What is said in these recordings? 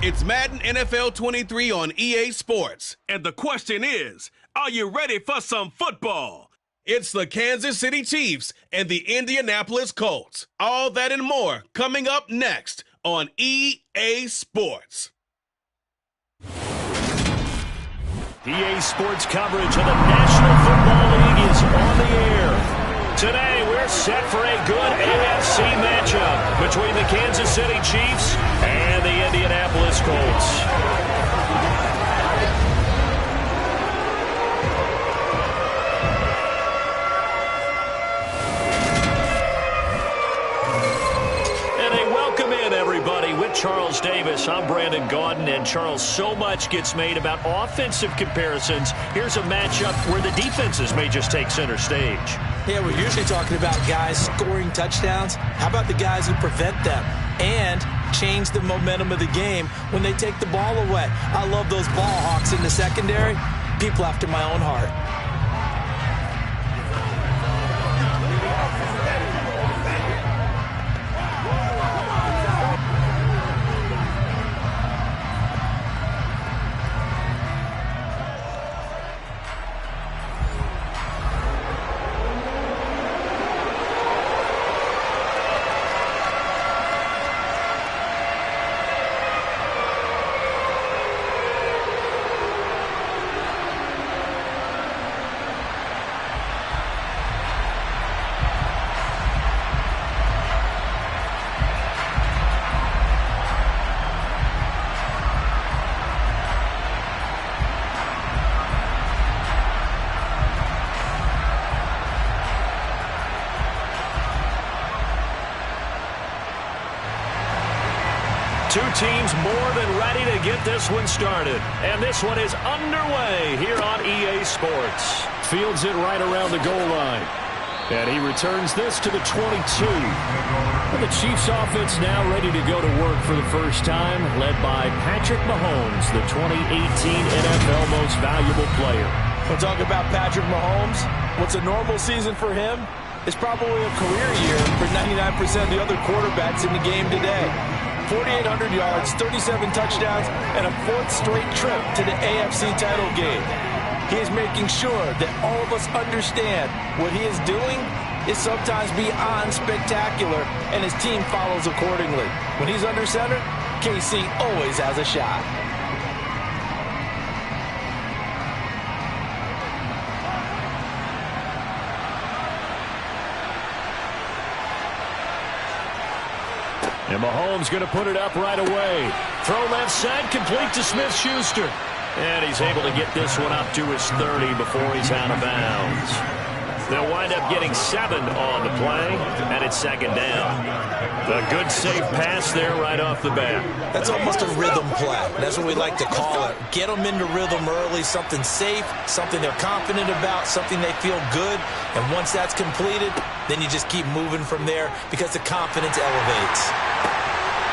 It's Madden NFL 23 on EA Sports. And the question is, are you ready for some football? It's the Kansas City Chiefs and the Indianapolis Colts. All that and more coming up next on EA Sports. EA Sports coverage of the National Football League is on the air. Today, we're set for a good AFC matchup between the Kansas City Chiefs and the Indianapolis Colts. Everybody, with Charles Davis, I'm Brandon Gaudin, and Charles, so much gets made about offensive comparisons. Here's a matchup where the defenses may just take center stage. Yeah, we're usually talking about guys scoring touchdowns. How about the guys who prevent them and change the momentum of the game when they take the ball away? I love those ball hawks in the secondary. People after my own heart. Two teams more than ready to get this one started. And this one is underway here on EA Sports. Fields it right around the goal line. And he returns this to the 22. And the Chiefs offense now ready to go to work for the first time, led by Patrick Mahomes, the 2018 NFL Most Valuable Player. We'll talk about Patrick Mahomes. What's a normal season for him is probably a career year for 99% of the other quarterbacks in the game today. 4,800 yards, 37 touchdowns, and a fourth straight trip to the AFC title game. He is making sure that all of us understand what he is doing is sometimes beyond spectacular, and his team follows accordingly. When he's under center, KC always has a shot. And Mahomes going to put it up right away. Throw left side, complete to Smith-Schuster. And he's able to get this one up to his 30 before he's out of bounds. They'll wind up getting 7 on the play, and it's second down. A good safe pass there right off the bat. That's almost a rhythm play. That's what we like to call it. Get them into rhythm early, something safe, something they're confident about, something they feel good. And once that's completed, then you just keep moving from there because the confidence elevates.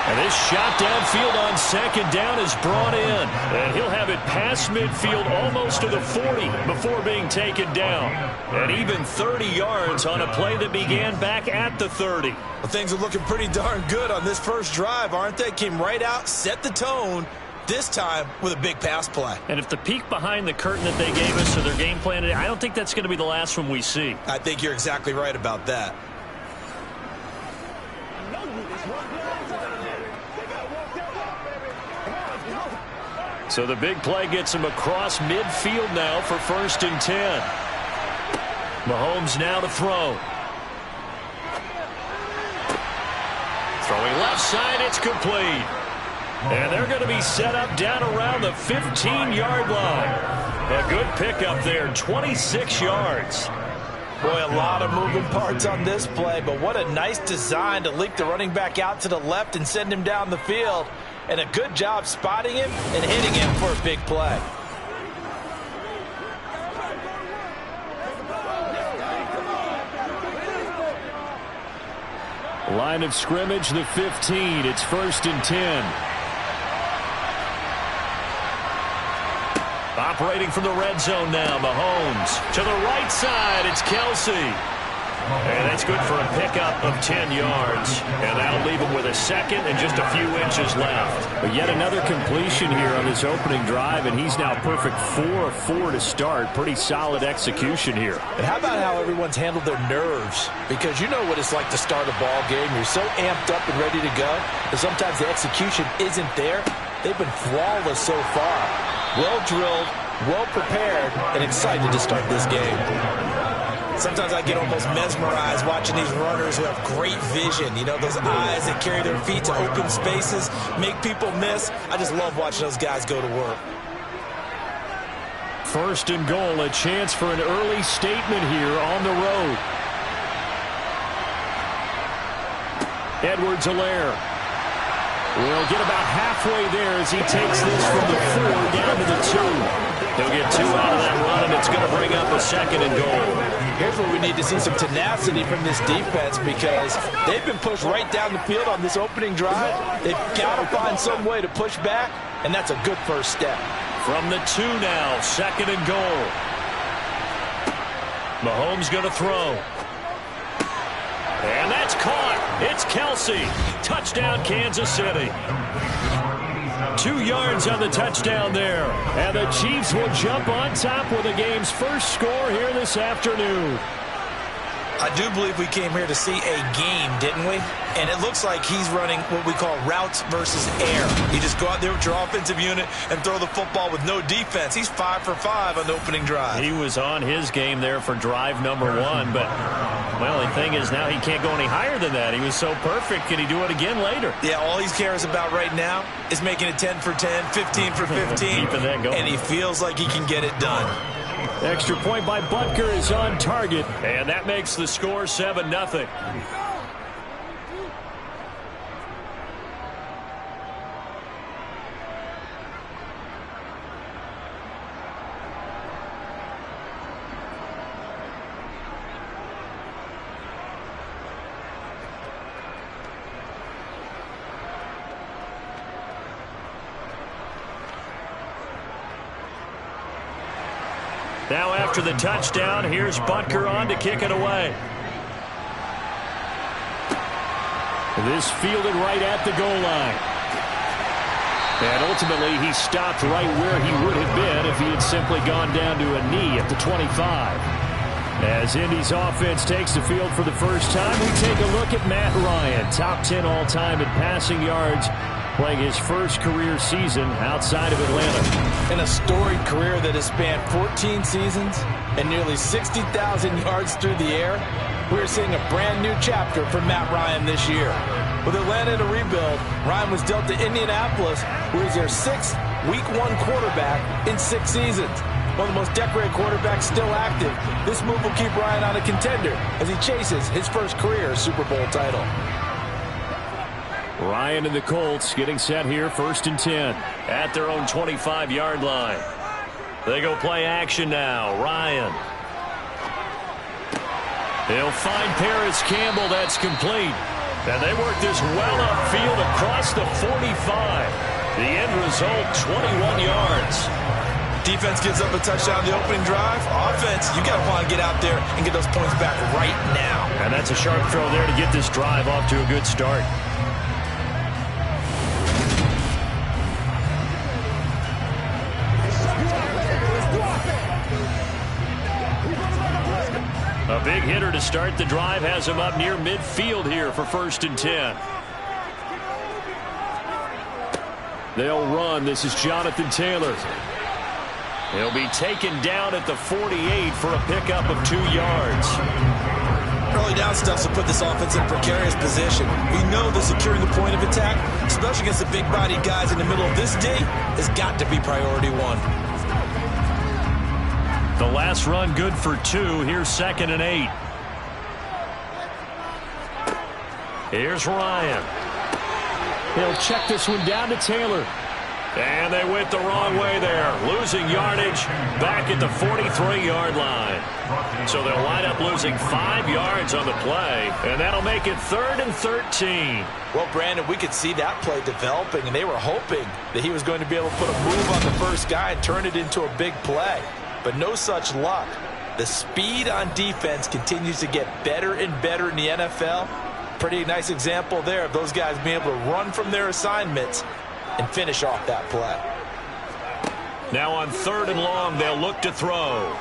And this shot downfield on second down is brought in. And he'll have it past midfield almost to the 40 before being taken down. And even 30 yards on a play that began back at the 30. Well, things are looking pretty darn good on this first drive, aren't they? Came right out, set the tone, this time with a big pass play. And if the peek behind the curtain that they gave us to their game plan today, I don't think that's going to be the last one we see. I think you're exactly right about that. So the big play gets him across midfield now for 1st and 10. Mahomes now to throw. Throwing left side, it's complete. And they're going to be set up down around the 15-yard line. A good pickup there, 26 yards. Boy, a lot of moving parts on this play, but what a nice design to leak the running back out to the left and send him down the field. And a good job spotting him and hitting him for a big play. Line of scrimmage, the 15. It's 1st and 10. Operating from the red zone now, Mahomes. To the right side, it's Kelsey. And that's good for a pickup of 10 yards. And that'll leave him with a second and just a few inches left. But yet another completion here on this opening drive, and he's now perfect 4 of 4 to start. Pretty solid execution here. And how about how everyone's handled their nerves? Because you know what it's like to start a ball game. You're so amped up and ready to go, and sometimes the execution isn't there. They've been flawless so far. Well drilled, well prepared, and excited to start this game. Sometimes I get almost mesmerized watching these runners who have great vision. You know, those eyes that carry their feet to open spaces, make people miss. I just love watching those guys go to work. First and goal, a chance for an early statement here on the road. Edwards-Helaire will get about halfway there as he takes this from the 4 down to the 2. He'll get 2 out of that run, and it's going to bring up a second and goal. Here's where we need to see some tenacity from this defense because they've been pushed right down the field on this opening drive. They've got to find some way to push back, and that's a good first step. From the 2 now, second and goal. Mahomes going to throw. And that's caught. It's Kelsey. Touchdown, Kansas City. 2 yards on the touchdown there. And the Chiefs will jump on top with the game's first score here this afternoon. I do believe we came here to see a game, didn't we? And it looks like he's running what we call routes versus air. You just go out there with your offensive unit and throw the football with no defense. He's 5 for 5 on the opening drive. He was on his game there for drive number 1, but, well, the thing is now he can't go any higher than that. He was so perfect. Can he do it again later? Yeah, all he cares about right now is making it 10 for 10, 15 for 15. Keeping that going. And he feels like he can get it done. Extra point by Butker is on target. And that makes the score 7-0. Now after the touchdown, here's Butker on to kick it away. This fielded right at the goal line. And ultimately, he stopped right where he would have been if he had simply gone down to a knee at the 25. As Indy's offense takes the field for the first time, we take a look at Matt Ryan, top 10 all-time in passing yards, playing his first career season outside of Atlanta. In a storied career that has spanned 14 seasons and nearly 60,000 yards through the air, we're seeing a brand new chapter for Matt Ryan this year. With Atlanta in a rebuild, Ryan was dealt to Indianapolis, where he's their 6th Week 1 quarterback in 6 seasons. One of the most decorated quarterbacks still active, this move will keep Ryan on a contender as he chases his first career Super Bowl title. Ryan and the Colts getting set here, 1st and 10. At their own 25-yard line. They go play action now. Ryan. He'll find Paris Campbell. That's complete. And they work this well upfield across the 45. The end result, 21 yards. Defense gives up a touchdown the opening drive. Offense, you got to want to get out there and get those points back right now. And that's a sharp throw there to get this drive off to a good start. A big hitter to start the drive has him up near midfield here for 1st and 10. They'll run. This is Jonathan Taylor. He'll be taken down at the 48 for a pickup of 2 yards. Early down stuff to put this offense in a precarious position. We know that securing the point of attack, especially against the big-bodied guys in the middle of this day, has got to be priority 1. The last run good for 2. Here's 2nd and 8. Here's Ryan. He'll check this one down to Taylor. And they went the wrong way there. Losing yardage back at the 43-yard line. So they'll wind up losing 5 yards on the play. And that'll make it 3rd and 13. Well, Brandon, we could see that play developing, and they were hoping that he was going to be able to put a move on the first guy and turn it into a big play. But no such luck. The speed on defense continues to get better and better in the NFL. Pretty nice example there of those guys being able to run from their assignments and finish off that play. Now on 3rd and long, they'll look to throw.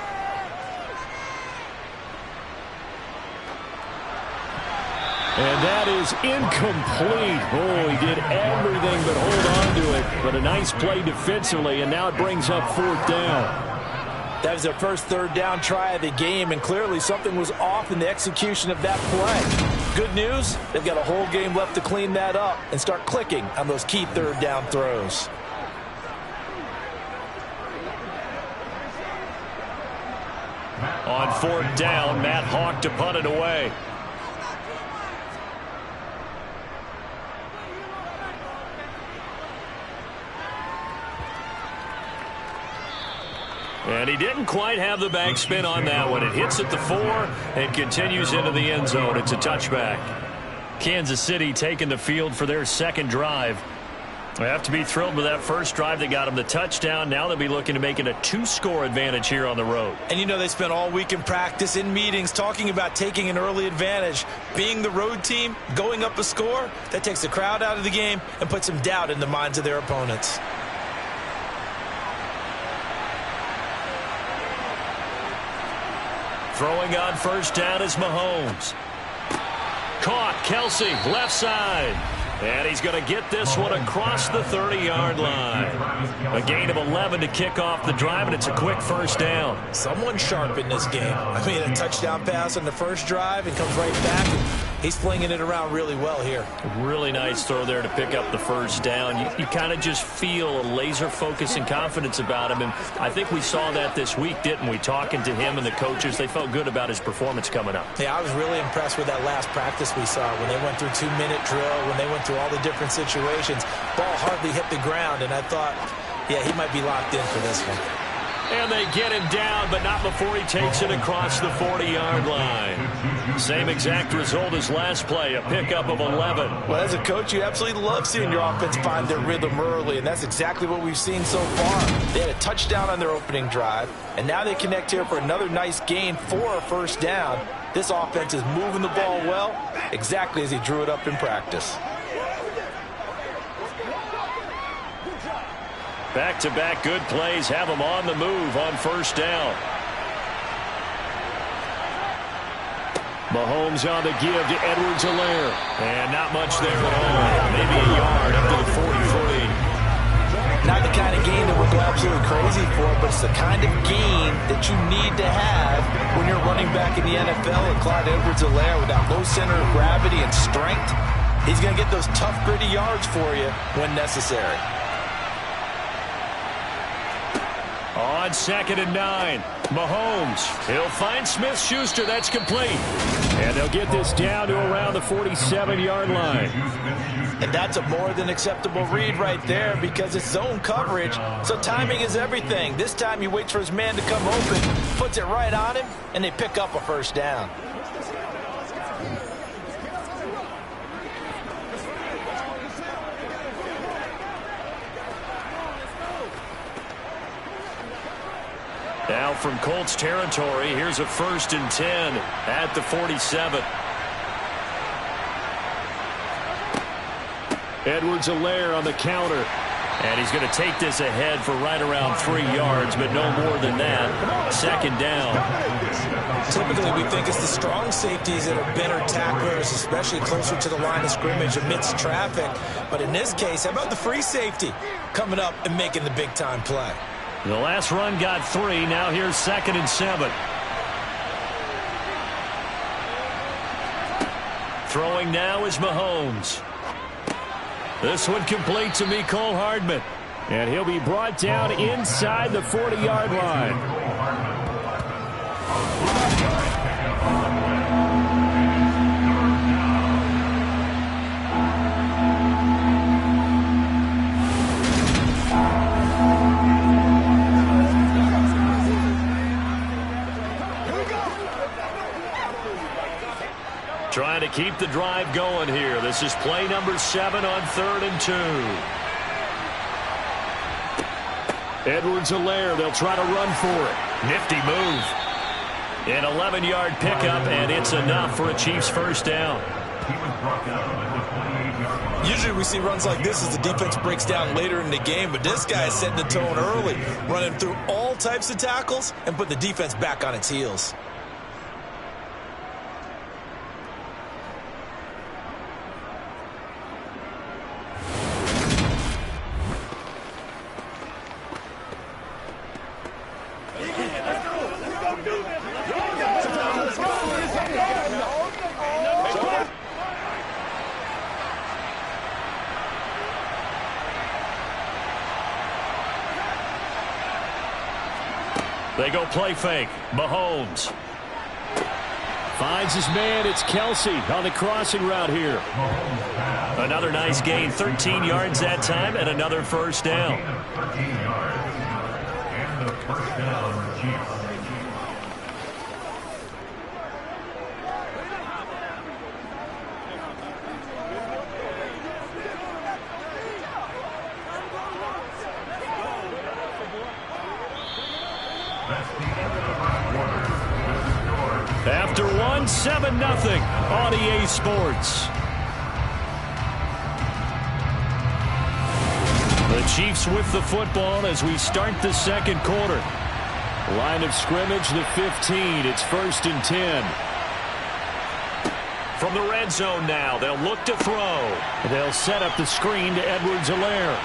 And that is incomplete. Oh, he did everything but hold on to it. But a nice play defensively, and now it brings up 4th down. That was their first 3rd down try of the game, and clearly something was off in the execution of that play. Good news, they've got a whole game left to clean that up and start clicking on those key 3rd down throws. On 4th down, Matt Hawk to punt it away. And he didn't quite have the backspin on that one. It hits at the 4 and continues into the end zone. It's a touchback. Kansas City taking the field for their 2nd drive. They have to be thrilled with that first drive that got them the touchdown. Now they'll be looking to make it a 2-score advantage here on the road. And you know they spent all week in practice, in meetings, talking about taking an early advantage. Being the road team, going up a score, that takes the crowd out of the game and puts some doubt in the minds of their opponents. Throwing on 1st down is Mahomes. Caught, Kelsey, left side. And he's going to get this one across the 30-yard line. A gain of 11 to kick off the drive, and it's a quick 1st down. Someone sharp in this game. I mean, a touchdown pass on the first drive and comes right back, and he's flinging it around really well here. Really nice throw there to pick up the 1st down. You kind of just feel a laser focus and confidence about him, and I think we saw that this week, didn't we? Talking to him and the coaches, they felt good about his performance coming up. Yeah, I was really impressed with that last practice we saw when they went through 2-minute drill, when they went through all the different situations. Ball hardly hit the ground, and I thought, yeah, he might be locked in for this one. And they get him down, but not before he takes it across the 40-yard line. Same exact result as last play, a pickup of 11. Well, as a coach, you absolutely love seeing your offense find their rhythm early, and that's exactly what we've seen so far. They had a touchdown on their opening drive, and now they connect here for another nice gain for a 1st down. This offense is moving the ball well, exactly as he drew it up in practice. Back-to-back good plays have them on the move on 1st down. Mahomes on the give to Edwards-Helaire. And not much there at all. Maybe a yard up to the 43. Not the kind of gain that we'll go absolutely crazy for, but it's the kind of gain that you need to have when you're running back in the NFL. And Clyde Edwards-Helaire, with that low center of gravity and strength, he's going to get those tough, gritty yards for you when necessary. On 2nd and 9, Mahomes. He'll find Smith-Schuster. That's complete. And they'll get this down to around the 47-yard line. And that's a more than acceptable read right there because it's zone coverage, so timing is everything. This time he waits for his man to come open, puts it right on him, and they pick up a 1st down. Now from Colts territory, here's a 1st and 10 at the 47. Edwards-Helaire on the counter. And he's going to take this ahead for right around 3 yards, but no more than that. 2nd down. Typically, we think it's the strong safeties that are better tacklers, especially closer to the line of scrimmage amidst traffic. But in this case, how about the free safety coming up and making the big-time play? The last run got 3. Now here's 2nd and 7. Throwing now is Mahomes. This one complete to Mecole Hardman. And he'll be brought down inside the 40-yard line. Trying to keep the drive going here. This is play number 7 on 3rd and 2. Edwards-Helaire, they'll try to run for it. Nifty move. An 11-yard pickup, and it's enough for a Chiefs first down. Usually we see runs like this as the defense breaks down later in the game, but this guy is setting the tone early, running through all types of tackles and put the defense back on its heels. They go play fake. Mahomes finds his man. It's Kelsey on the crossing route here. Another nice gain. 13 yards that time and another first down. 13 yards. And the first down, Chiefs. After 7-0 on EA Sports. The Chiefs with the football as we start the second quarter. Line of scrimmage, the 15. It's 1st and 10. From the red zone now, they'll look to throw. They'll set up the screen to Edwards-Helaire.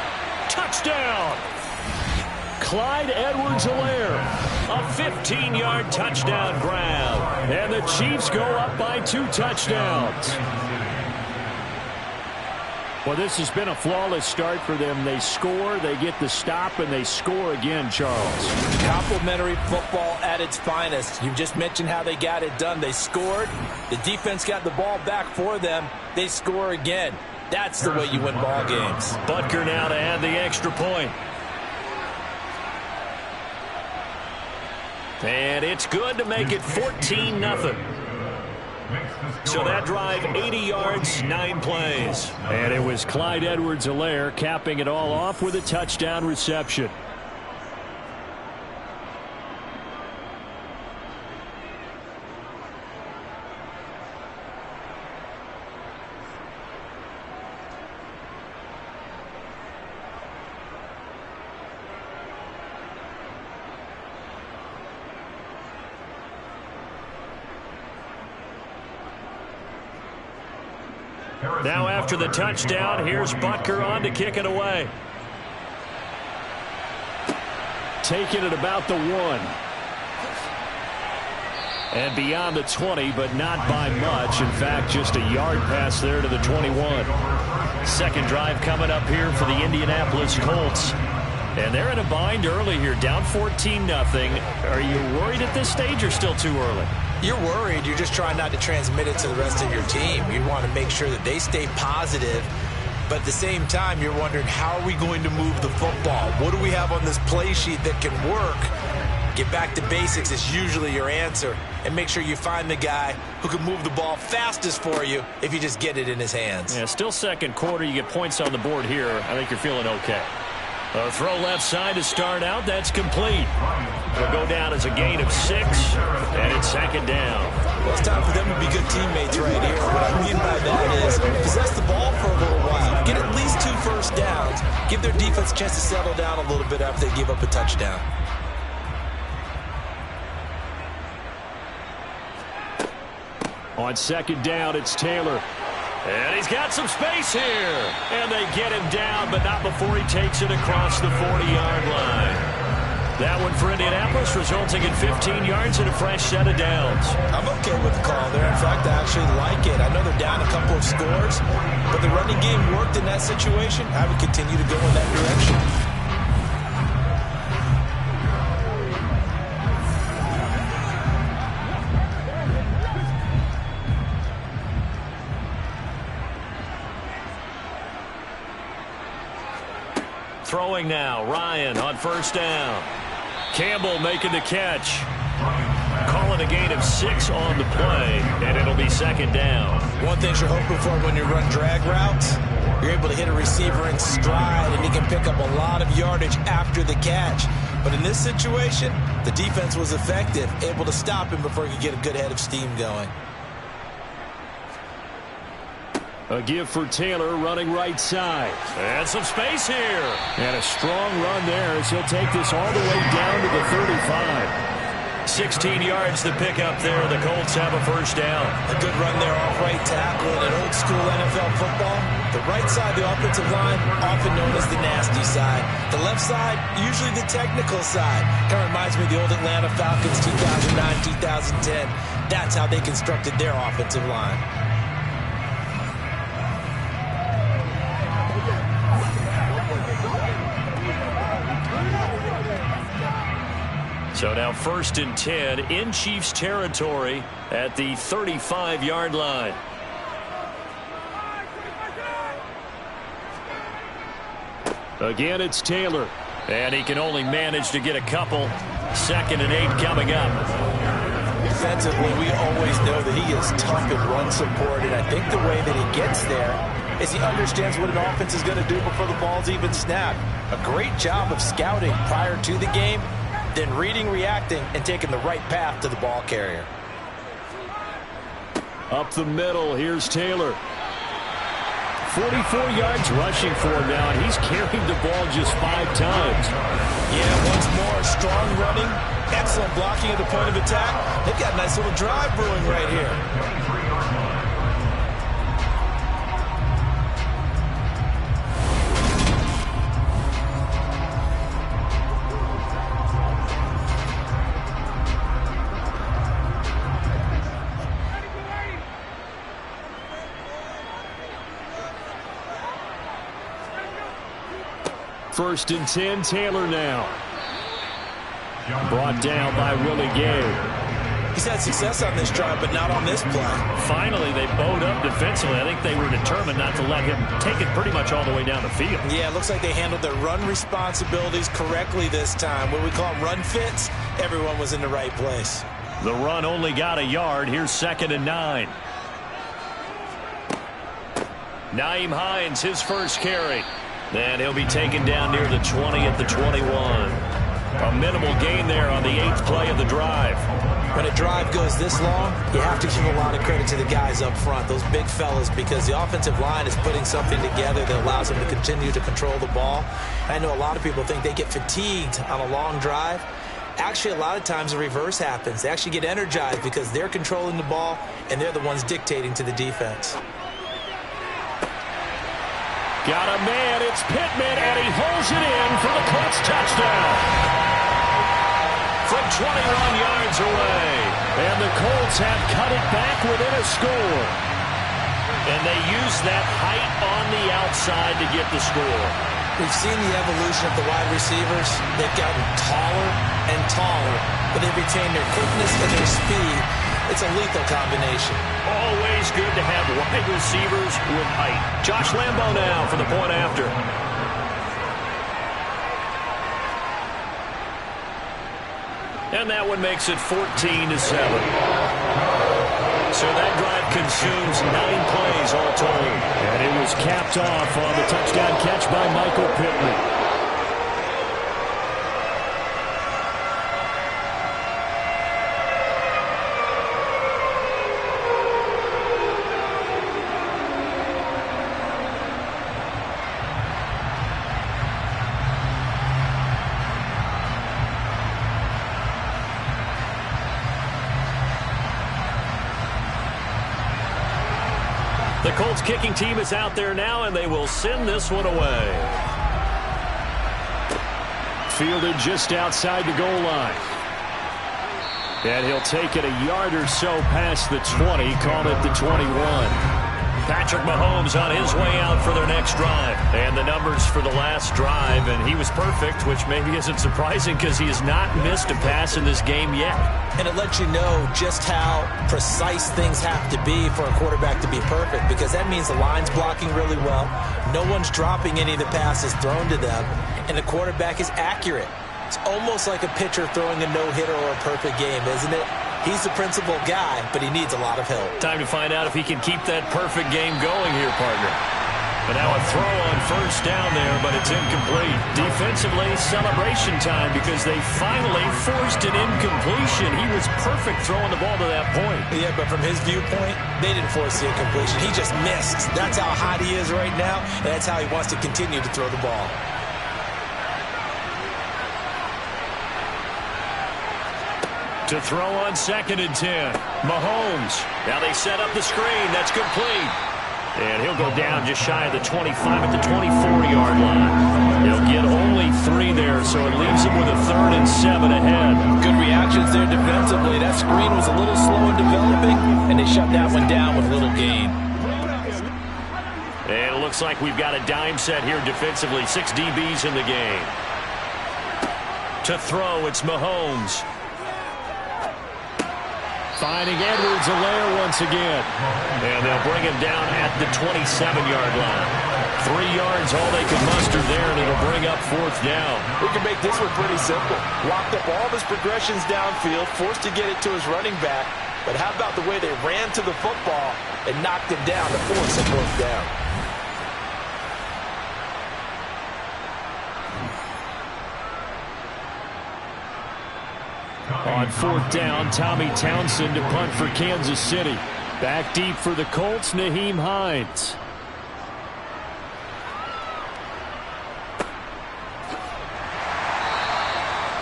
Touchdown! Clyde Edwards-Helaire. A 15-yard touchdown grab. And the Chiefs go up by 2 touchdowns. Well, this has been a flawless start for them. They score, they get the stop, and they score again, Charles. Complimentary football at its finest. You just mentioned how they got it done. They scored. The defense got the ball back for them. They score again. That's the way you win ball games. Butker now to add the extra point. And it's good to make it 14-0. So that drive, 80 yards, 9 plays. And it was Clyde Edwards-Helaire capping it all off with a touchdown reception. Now after the touchdown, here's Butker on to kick it away. Taking it about the 1. And beyond the 20, but not by much. In fact, just a yard pass there to the 21. Second drive coming up here for the Indianapolis Colts. And they're in a bind early here, down 14-0. Are you worried at this stage or still too early? You're worried. You're just trying not to transmit it to the rest of your team. You want to make sure that they stay positive. But at the same time, you're wondering, how are we going to move the football? What do we have on this play sheet that can work? Get back to basics is usually your answer. And make sure you find the guy who can move the ball fastest for you if you just get it in his hands. Yeah, still second quarter. You get points on the board here. I think you're feeling okay. A throw left side to start out. That's complete. It'll go down as a gain of 6, and it's second down. Well, it's time for them to be good teammates right here. What I mean by that is possess the ball for a little while. Get at least 2 first downs. Give their defense a chance to settle down a little bit after they give up a touchdown. On second down, it's Taylor. And he's got some space here. And they get him down, but not before he takes it across the 40-yard line. That one for Indianapolis, resulting in 15 yards and a fresh set of downs. I'm okay with the call there. In fact, I actually like it. I know they're down a couple of scores, but the running game worked in that situation. I would continue to go in that direction. Throwing now, Ryan on first down. Campbell making the catch. Call it a gain of 6 on the play, and it'll be second down. One thing you're hoping for when you run drag routes, you're able to hit a receiver in stride, and he can pick up a lot of yardage after the catch. But in this situation, the defense was effective, able to stop him before he could get a good head of steam going. A give for Taylor running right side. And some space here. And a strong run there as he'll take this all the way down to the 35. 16 yards to pick up there. The Colts have a first down. A good run there off right tackle in an old school NFL football. The right side, the offensive line, often known as the nasty side. The left side, usually the technical side. Kind of reminds me of the old Atlanta Falcons 2009, 2010. That's how they constructed their offensive line. So now 1st and 10 in Chiefs territory at the 35-yard line. Again, it's Taylor. And he can only manage to get a couple. 2nd and 8 coming up. Defensively, we always know that he is tough in run support, and I think the way that he gets there is he understands what an offense is going to do before the ball's even snapped. A great job of scouting prior to the game, then reading, reacting, and taking the right path to the ball carrier. Up the middle, here's Taylor. 44 yards rushing for him now, and he's carried the ball just 5 times. Yeah, once more, strong running, excellent blocking at the point of attack. They've got a nice little drive brewing right here. First and 10, Taylor now. Brought down by Willie Gay. He's had success on this drive, but not on this play. Finally, they bowed up defensively. I think they were determined not to let him take it pretty much all the way down the field. Yeah, it looks like they handled their run responsibilities correctly this time. What we call them run fits, everyone was in the right place. The run only got a yard. Here's 2nd and 9. Nyheim Hines, his first carry. And he'll be taken down near the 20 at the 21. A minimal gain there on the 8th play of the drive. When a drive goes this long, you have to give a lot of credit to the guys up front, those big fellas, because the offensive line is putting something together that allows them to continue to control the ball. I know a lot of people think they get fatigued on a long drive. Actually, a lot of times the reverse happens. They actually get energized because they're controlling the ball, and they're the ones dictating to the defense. Got a man, it's Pittman, and he holds it in for the Colts touchdown. From 21 yards away. And the Colts have cut it back within a score. And they use that height on the outside to get the score. We've seen the evolution of the wide receivers. They've gotten taller and taller, but they've retained their quickness and their speed. It's a lethal combination. Always good to have wide receivers with height. Josh Lambo now for the point after. And that one makes it 14-7. So that drive consumes 9 plays all told. And it was capped off on the touchdown catch by Michael Pittman. The Colts kicking team is out there now, and they will send this one away. Fielded just outside the goal line. And he'll take it a yard or so past the 20, call it the 21. Patrick Mahomes on his way out for their next drive. And the numbers for the last drive, and he was perfect, which maybe isn't surprising because he has not missed a pass in this game yet. And it lets you know just how precise things have to be for a quarterback to be perfect, because that means the line's blocking really well. No one's dropping any of the passes thrown to them, and the quarterback is accurate. It's almost like a pitcher throwing a no-hitter or a perfect game, isn't it? He's the principal guy, but he needs a lot of help. Time to find out if he can keep that perfect game going here, partner. And now a throw on first down there, but it's incomplete. Defensively, celebration time because they finally forced an incompletion. He was perfect throwing the ball to that point. Yeah, but from his viewpoint, they didn't force the incompletion. He just missed. That's how hot he is right now, and that's how he wants to continue to throw the ball. To throw on 2nd and 10. Mahomes. Now they set up the screen. That's complete. And he'll go down just shy of the 25 at the 24-yard line. He'll get only 3 there, so it leaves him with a 3rd and 7 ahead. Good reactions there defensively. That screen was a little slow in developing, and they shut that one down with little gain. And it looks like we've got a dime set here defensively. 6 DBs in the game. To throw, it's Mahomes. Finding Edwards-Helaire once again. And they'll bring him down at the 27-yard line. 3 yards, all they can muster there, and it'll bring up 4th down. We can make this one pretty simple. Locked up all of his progressions downfield, forced to get it to his running back. But how about the way they ran to the football and knocked him down to force a 4th down? On 4th down, Tommy Townsend to punt for Kansas City. Back deep for the Colts, Nyheim Hines.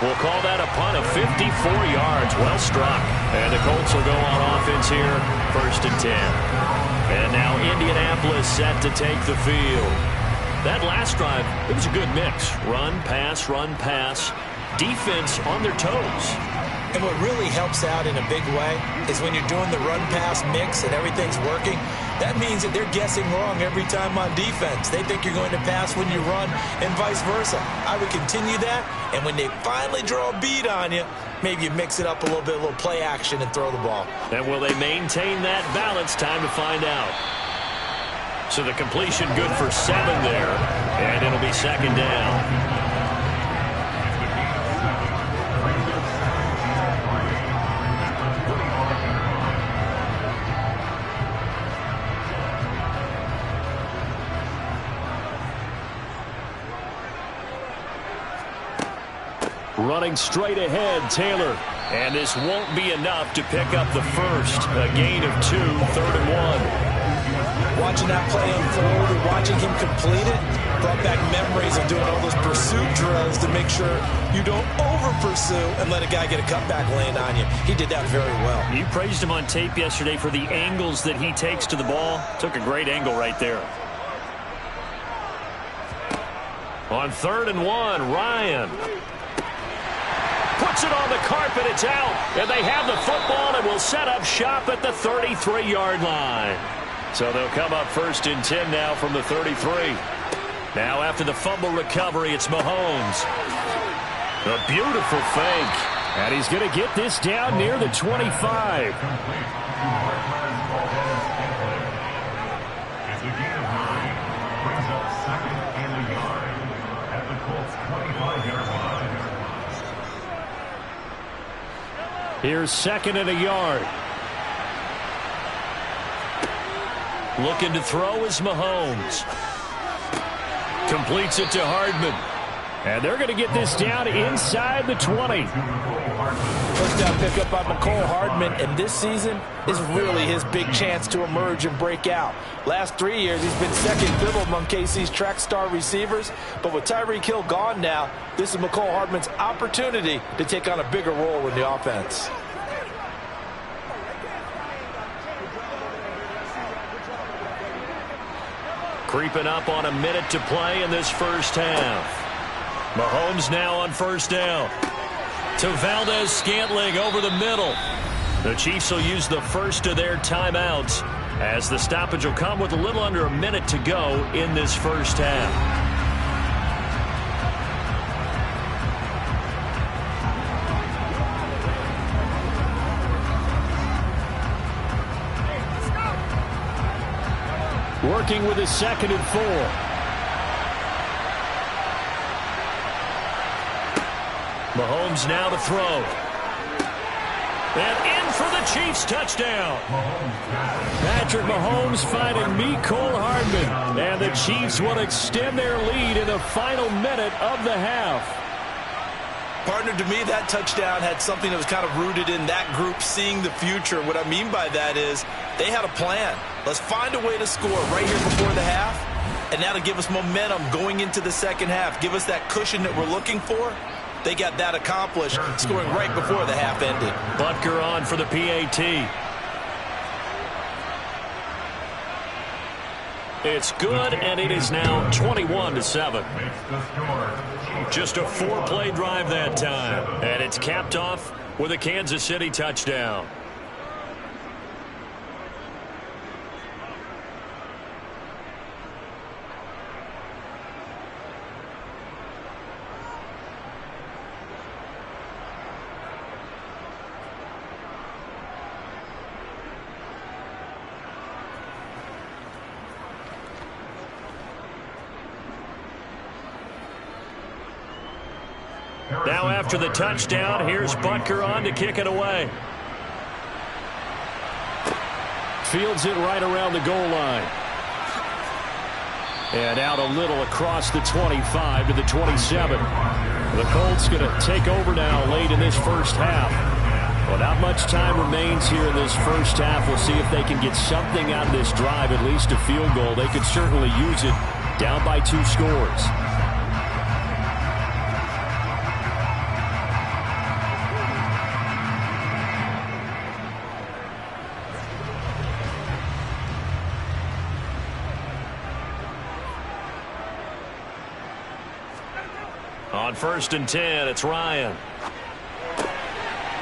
We'll call that a punt of 54 yards. Well struck. And the Colts will go on offense here, 1st and 10. And now Indianapolis set to take the field. That last drive, it was a good mix. Run, pass. Defense on their toes. And what really helps out in a big way is when you're doing the run-pass mix and everything's working, that means that they're guessing wrong every time on defense. They think you're going to pass when you run and vice versa. I would continue that, and when they finally draw a beat on you, maybe you mix it up a little bit, a little play action and throw the ball. And will they maintain that balance? Time to find out. So the completion good for 7 there, and it'll be 2nd down. Running straight ahead, Taylor. And this won't be enough to pick up the first. A gain of 2, 3rd and 1. Watching that play unfold and watching him complete it brought back memories of doing all those pursuit drills to make sure you don't over-pursue and let a guy get a cutback land on you. He did that very well. You praised him on tape yesterday for the angles that he takes to the ball. Took a great angle right there. On 3rd and 1, Ryan. Puts it on the carpet, it's out. And they have the football and will set up shop at the 33-yard line. So they'll come up 1st and 10 now from the 33. Now after the fumble recovery, it's Mahomes. A beautiful fake. And he's going to get this down near the 25. Here's 2nd and a yard. Looking to throw is Mahomes. Completes it to Hardman. And they're going to get this down inside the 20. First down pickup by McCole Hardman, and this season is really his big chance to emerge and break out. Last 3 years, he's been second fiddle among KC's track star receivers, but with Tyreek Hill gone now, this is McCole Hardman's opportunity to take on a bigger role in the offense. Creeping up on a minute to play in this first half. Mahomes now on 1st down. To Valdez-Scantling over the middle. The Chiefs will use the first of their timeouts as the stoppage will come with a little under a minute to go in this first half. Working with his 2nd and 4. Mahomes now to throw. And in for the Chiefs touchdown. Patrick Mahomes finding Mecole Hardman. And the Chiefs will extend their lead in the final minute of the half. Partner, to me, that touchdown had something that was kind of rooted in that group seeing the future. What I mean by that is they had a plan. Let's find a way to score right here before the half, and that'll give us momentum going into the second half, give us that cushion that we're looking for. They got that accomplished, scoring right before the half ended. Butker on for the PAT. It's good, and it is now 21-7. Just a 4-play drive that time, and it's capped off with a Kansas City touchdown. Now after the touchdown, here's Butker on to kick it away. Fields it right around the goal line. And out a little across the 25 to the 27. The Colts going to take over now late in this first half. Well, not much time remains here in this first half. We'll see if they can get something out of this drive, at least a field goal. They could certainly use it down by 2 scores. On 1st and 10, it's Ryan.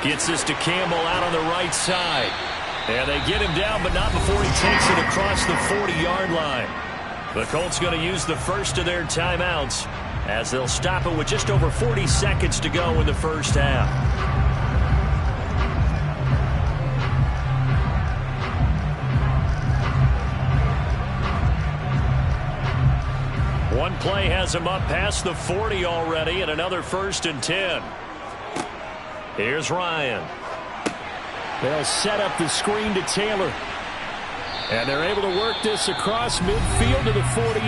Gets this to Campbell out on the right side. And they get him down, but not before he takes it across the 40-yard line. The Colts going to use the first of their timeouts as they'll stop it with just over 40 seconds to go in the first half. One play has him up past the 40 already, and another 1st and 10. Here's Ryan. They'll set up the screen to Taylor. And they're able to work this across midfield to the 48.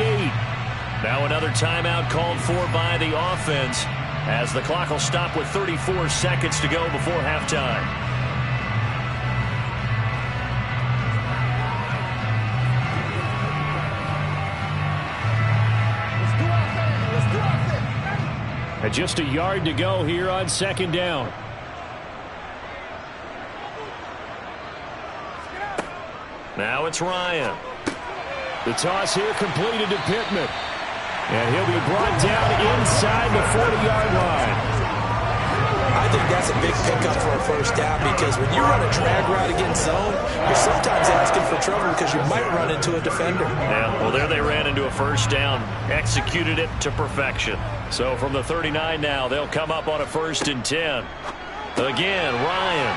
Now another timeout called for by the offense as the clock will stop with 34 seconds to go before halftime. And just a yard to go here on 2nd down. Now it's Ryan. The toss here completed to Pittman. And he'll be brought down inside the 40-yard line. I think that's a big pickup for a first down because when you run a drag route against zone, you're sometimes asking for trouble because you might run into a defender. Yeah, well, there they ran into a first down, executed it to perfection. So from the 39 now, they'll come up on a 1st and 10. Again, Ryan.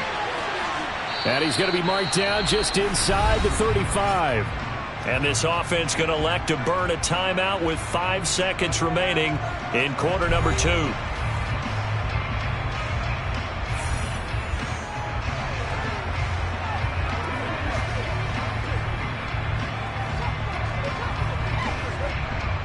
And he's going to be marked down just inside the 35. And this offense going to elect to burn a timeout with 5 seconds remaining in quarter number 2.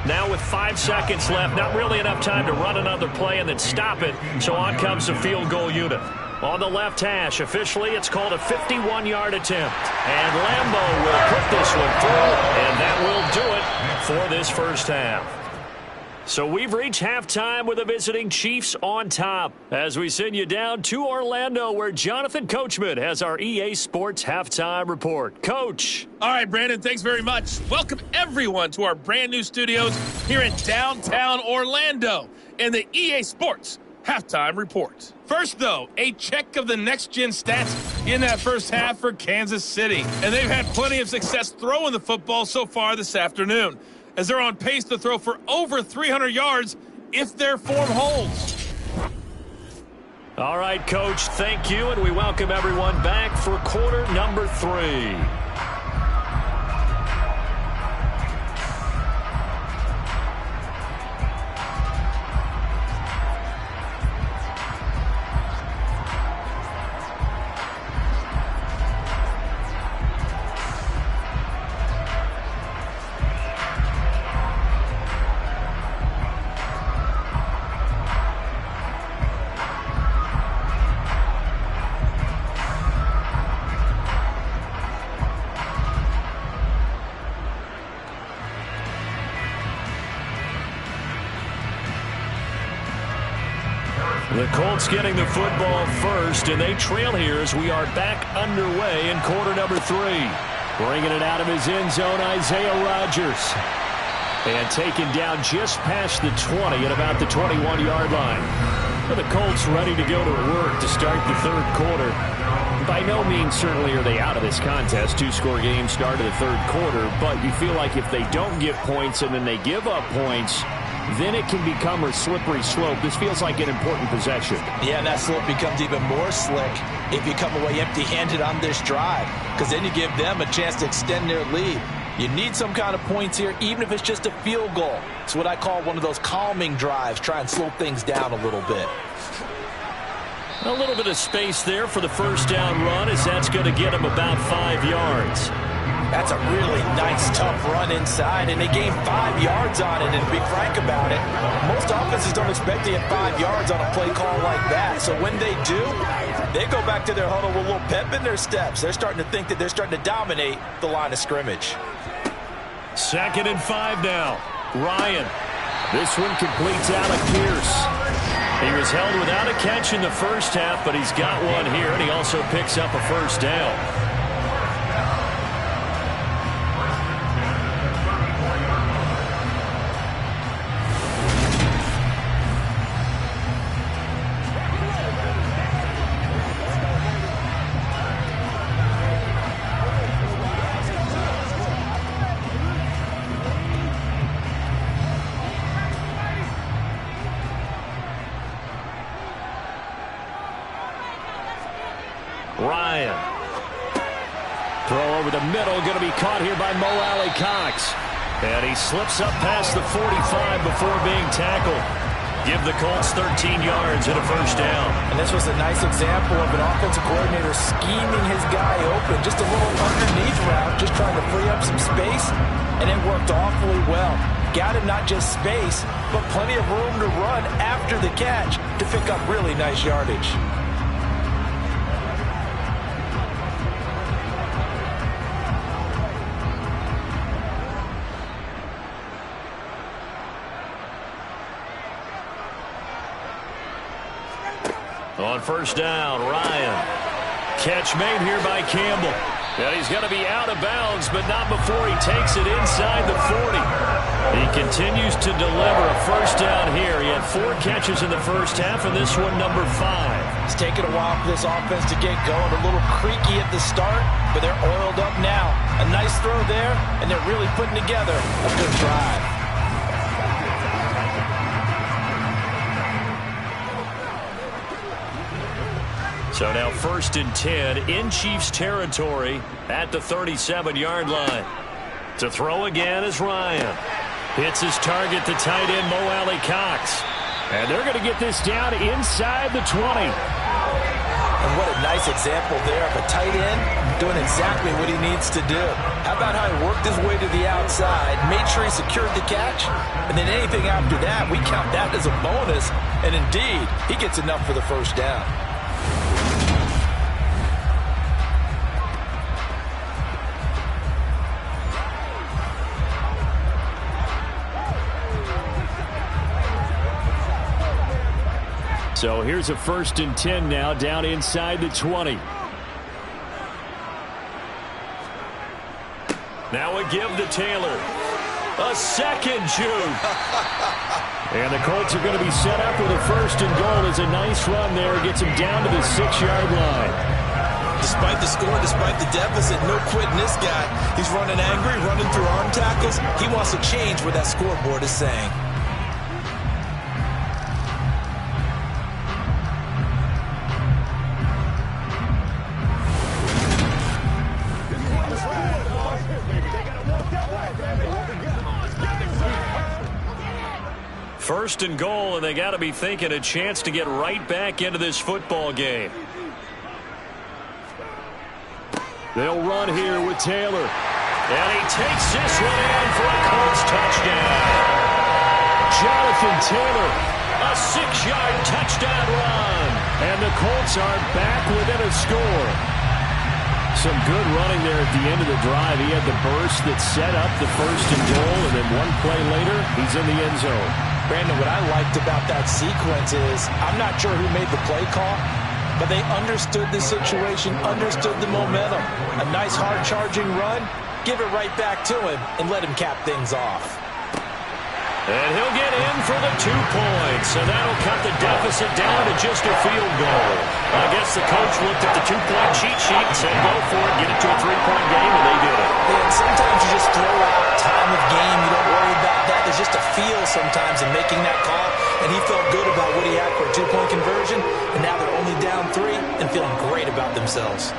Now with 5 seconds left, not really enough time to run another play and then stop it. So on comes the field goal unit. On the left hash, officially, it's called a 51-yard attempt. And Lambeau will put this one through, and that will do it for this first half. So we've reached halftime with the visiting Chiefs on top as we send you down to Orlando where Jonathan Coachman has our EA Sports halftime report. Coach. All right, Brandon, thanks very much. Welcome everyone to our brand new studios here in downtown Orlando in the EA Sports halftime report. First, though, a check of the next-gen stats in that first half for Kansas City. And they've had plenty of success throwing the football so far this afternoon, as they're on pace to throw for over 300 yards if their form holds. All right, Coach, thank you, and we welcome everyone back for quarter number 3. The Colts getting the football first, and they trail here as we are back underway in quarter number 3. Bringing it out of his end zone, Isaiah Rodgers. And taken down just past the 20 at about the 21-yard line. The Colts ready to go to work to start the third quarter. By no means certainly are they out of this contest. 2-score game start of the third quarter, but you feel like if they don't get points and then they give up points, then it can become a slippery slope. This feels like an important possession. Yeah, and that slope becomes even more slick if you come away empty-handed on this drive, because then you give them a chance to extend their lead. You need some kind of points here, even if it's just a field goal. It's what I call one of those calming drives. Try and slow things down a little bit. A little bit of space there for the first down run, as that's going to get him about 5 yards. That's a really nice, tough run inside, and they gained 5 yards on it. And to be frank about it, most offenses don't expect to get 5 yards on a play call like that. So when they do, they go back to their huddle with a little pep in their steps. They're starting to think that they're starting to dominate the line of scrimmage. 2nd and 5 now. Ryan. This one completes Alec Pierce. He was held without a catch in the first half, but he's got one here, and he also picks up a first down. Ryan. Throw over the middle, going to be caught here by Mo Alley-Cox. And he slips up past the 45 before being tackled. Give the Colts 13 yards and a first down. And this was a nice example of an offensive coordinator scheming his guy open. Just a little underneath route, just trying to free up some space. And it worked awfully well. Got him not just space, but plenty of room to run after the catch to pick up really nice yardage. On first down, Ryan. Catch made here by Campbell. And he's going to be out of bounds, but not before he takes it inside the 40. He continues to deliver a first down here. He had 4 catches in the first half, and this one number 5. It's taken a while for this offense to get going. A little creaky at the start, but they're oiled up now. A nice throw there, and they're really putting together a good drive. So now 1st and 10 in Chiefs territory at the 37-yard line. To throw again is Ryan. Hits his target, the tight end, Mo Alley-Cox. And they're going to get this down inside the 20. And what a nice example there of a tight end doing exactly what he needs to do. How about how he worked his way to the outside, made sure he secured the catch, and then anything after that, we count that as a bonus. And indeed, he gets enough for the first down. So here's a 1st and 10 now, down inside the 20. Now a give to Taylor. A second juke. And the Colts are going to be set up with a 1st and goal. As a nice run there, gets him down to the 6-yard line. Despite the score, despite the deficit, no quitting this guy. He's running angry, running through arm tackles. He wants to change what that scoreboard is saying. First and goal, and they got to be thinking a chance to get right back into this football game. They'll run here with Taylor. And he takes this one in for a Colts touchdown. Jonathan Taylor, a 6-yard touchdown run. And the Colts are back within a score. Some good running there at the end of the drive. He had the burst that set up the 1st and goal, and then one play later, he's in the end zone. Brandon, what I liked about that sequence is I'm not sure who made the play call, but they understood the situation, understood the momentum. A nice hard-charging run, give it right back to him, and let him cap things off. And he'll get in for the 2 points, and that'll cut the deficit down to just a field goal. I guess the coach looked at the 2-point cheat sheet and said, go for it, get it to a 3-point game, and they did it. Yeah, and sometimes you just throw out time of game. You don't worry about that. There's just a feel sometimes in making that call, and he felt good about what he had for a 2-point conversion, and now they're only down 3 and feeling great about themselves.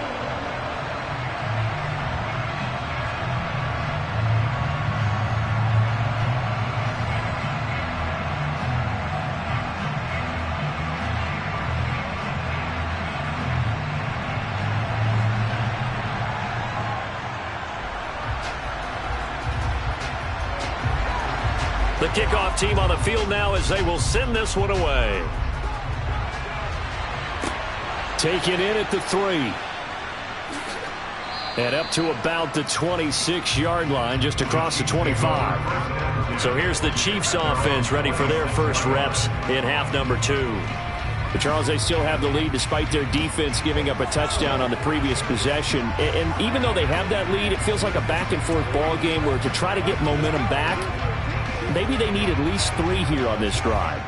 The kickoff team on the field now as they will send this one away. Take it in at the 3. And up to about the 26-yard line, just across the 25. So here's the Chiefs offense ready for their first reps in half number 2. But Charles, they still have the lead despite their defense giving up a touchdown on the previous possession. And even though they have that lead, it feels like a back-and-forth ball game where to try to get momentum back, maybe they need at least 3 here on this drive.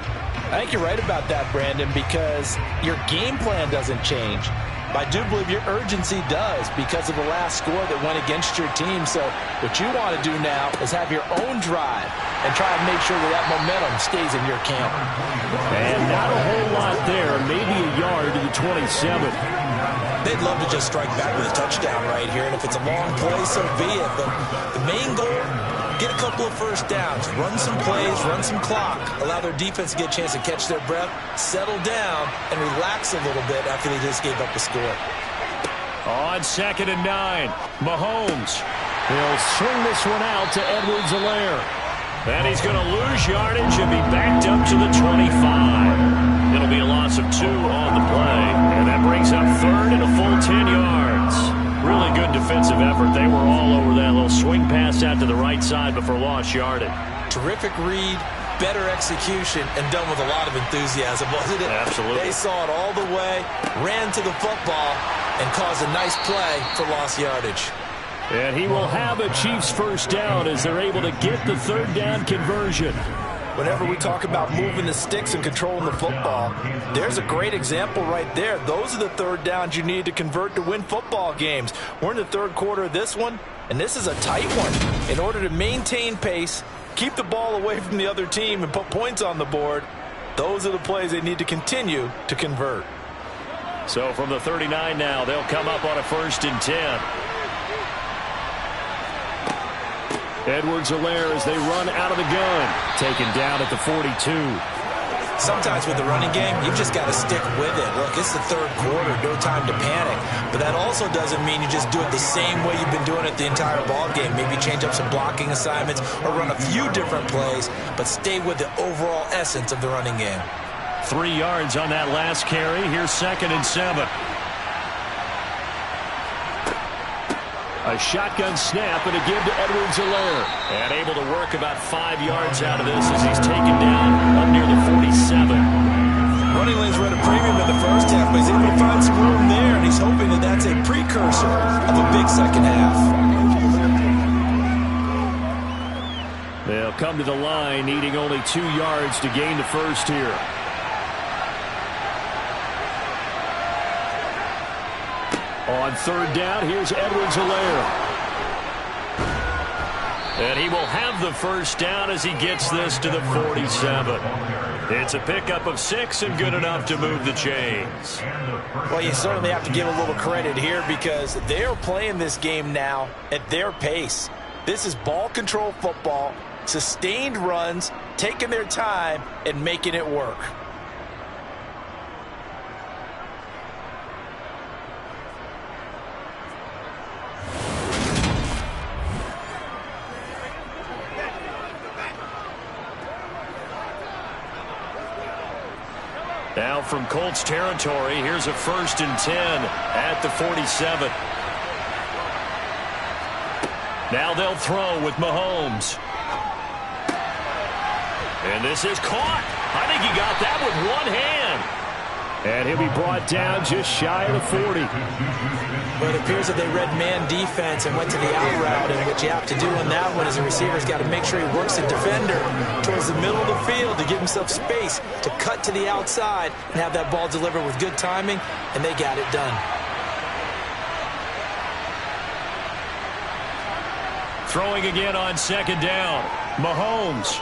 I think you're right about that, Brandon, because your game plan doesn't change. But I do believe your urgency does because of the last score that went against your team. So what you want to do now is have your own drive and try to make sure that momentum stays in your camp. And not a whole lot there, maybe a yard to the 27. They'd love to just strike back with a touchdown right here. And if it's a long play, so be it. But the main goal, get a couple of first downs, run some plays, run some clock, allow their defense to get a chance to catch their breath, settle down, and relax a little bit after they just gave up the score. On 2nd and 9, Mahomes. He'll swing this one out to Edwards-Helaire. And he's going to lose yardage and be backed up to the 25. It'll be a loss of 2 on the play, and that brings up 3rd and a full 10 yards. Really good defensive effort. They were all over that little swing pass out to the right side before lost yardage. Terrific read, better execution, and done with a lot of enthusiasm, wasn't it? Absolutely. They saw it all the way, ran to the football, and caused a nice play for lost yardage. And he will have a Chiefs first down as they're able to get the 3rd down conversion. Whenever we talk about moving the sticks and controlling the football, there's a great example right there. Those are the 3rd downs you need to convert to win football games. We're in the 3rd quarter of this one, and this is a tight one. In order to maintain pace, keep the ball away from the other team, and put points on the board, those are the plays they need to continue to convert. So from the 39 now, they'll come up on a 1st and 10. Edwards-Helaire as they run out of the gun. Taken down at the 42. Sometimes with the running game, you've just got to stick with it. Look, it's the 3rd quarter, no time to panic. But that also doesn't mean you just do it the same way you've been doing it the entire ball game. Maybe change up some blocking assignments or run a few different plays, but stay with the overall essence of the running game. 3 yards on that last carry. Here's 2nd and 7. A shotgun snap and a give to Edwards-Helaire. And able to work about 5 yards out of this as he's taken down up near the 47. Running lanes were at a premium in the first half, but he's able to find some room there, and he's hoping that that's a precursor of a big second half. They'll come to the line needing only 2 yards to gain the first here. On 3rd down, here's Edwards-Helaire. And he will have the first down as he gets this to the 47. It's a pickup of 6 and good enough to move the chains. Well, you certainly have to give a little credit here because they're playing this game now at their pace. This is ball control football, sustained runs, taking their time and making it work. Now from Colts territory, here's a 1st and 10 at the 47. Now they'll throw with Mahomes. And this is caught. I think he got that with one hand. And he'll be brought down just shy of the 40. But it appears that they read man defense and went to the out route. And what you have to do on that one is the receiver's got to make sure he works the defender towards the middle of the field to give himself space to cut to the outside and have that ball delivered with good timing, and they got it done. Throwing again on second down. Mahomes.